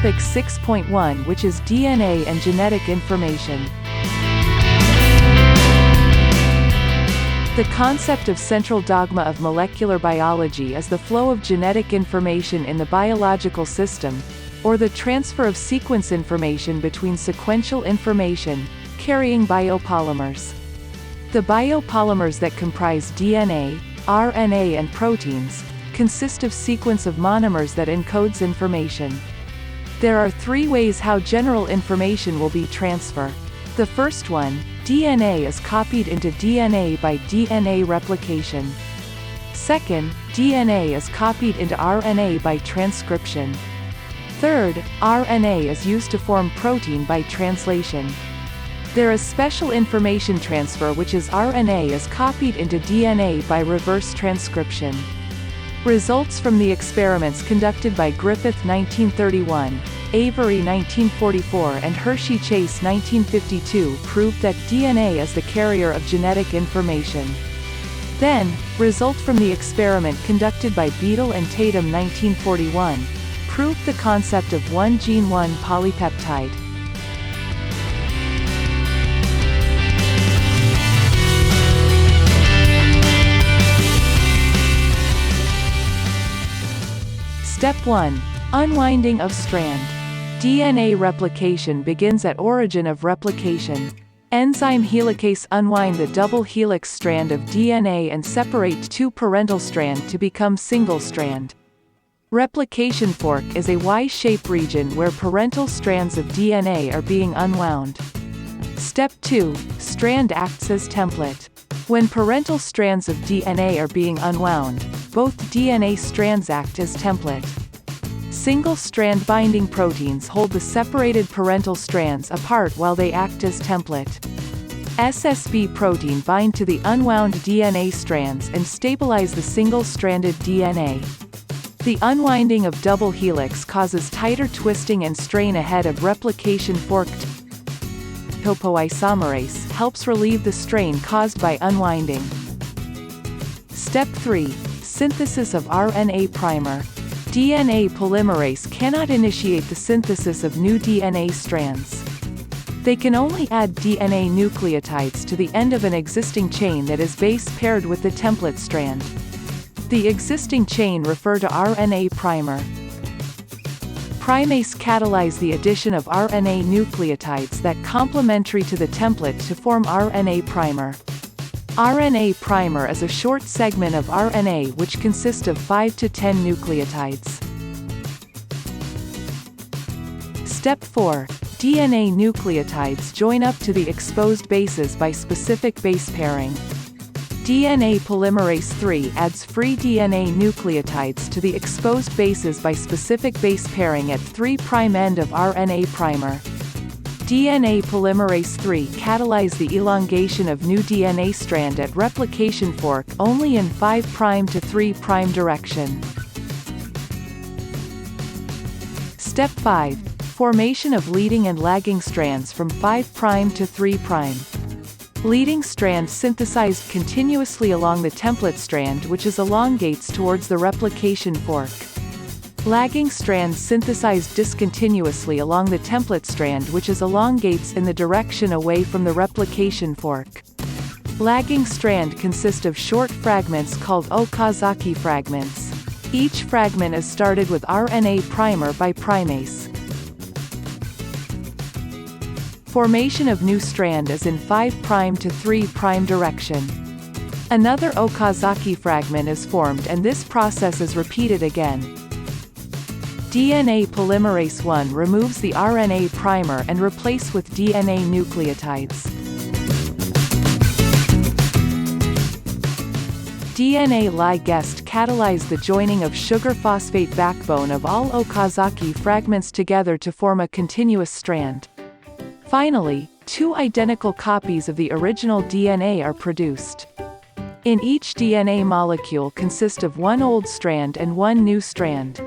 Topic 6.1, which is DNA and genetic information. The concept of central dogma of molecular biology is the flow of genetic information in the biological system, or the transfer of sequence information between sequential information, carrying biopolymers. The biopolymers that comprise DNA, RNA and proteins, consist of sequence of monomers that encodes information. There are three ways how general information will be transferred. The first one, DNA is copied into DNA by DNA replication. Second, DNA is copied into RNA by transcription. Third, RNA is used to form protein by translation. There is special information transfer, which is RNA is copied into DNA by reverse transcription. Results from the experiments conducted by Griffith 1931, Avery 1944 and Hershey-Chase 1952 proved that DNA is the carrier of genetic information. Then, result from the experiment conducted by Beadle and Tatum 1941, proved the concept of one gene one polypeptide. Step 1. Unwinding of strand. DNA replication begins at origin of replication. Enzyme helicase unwind the double helix strand of DNA and separate two parental strand to become single strand. Replication fork is a Y-shaped region where parental strands of DNA are being unwound. Step 2. Strand acts as template. When parental strands of DNA are being unwound, both DNA strands act as template. Single-strand binding proteins hold the separated parental strands apart while they act as template. SSB protein bind to the unwound DNA strands and stabilize the single-stranded DNA. The unwinding of double helix causes tighter twisting and strain ahead of replication fork. Topoisomerase helps relieve the strain caused by unwinding. Step 3. Synthesis of RNA primer. DNA polymerase cannot initiate the synthesis of new DNA strands. They can only add DNA nucleotides to the end of an existing chain that is base paired with the template strand. The existing chain refer to RNA primer. Primase catalyze the addition of RNA nucleotides that complementary to the template to form RNA primer. RNA primer is a short segment of RNA which consists of 5 to 10 nucleotides. Step 4. DNA nucleotides join up to the exposed bases by specific base pairing. DNA polymerase III adds free DNA nucleotides to the exposed bases by specific base pairing at 3' end of RNA primer. DNA polymerase III catalyze the elongation of new DNA strand at replication fork only in 5' to 3' direction. Step 5. Formation of leading and lagging strands from 5' to 3'. Leading strand synthesized continuously along the template strand which is elongates towards the replication fork. Lagging strand synthesized discontinuously along the template strand which is elongates in the direction away from the replication fork. Lagging strand consist of short fragments called Okazaki fragments. Each fragment is started with RNA primer by primase. Formation of new strand is in 5' to 3' direction. Another Okazaki fragment is formed and this process is repeated again. DNA polymerase I removes the RNA primer and replaces with DNA nucleotides. DNA ligase catalyze the joining of sugar phosphate backbone of all Okazaki fragments together to form a continuous strand. Finally, two identical copies of the original DNA are produced. In each DNA molecule consists of one old strand and one new strand.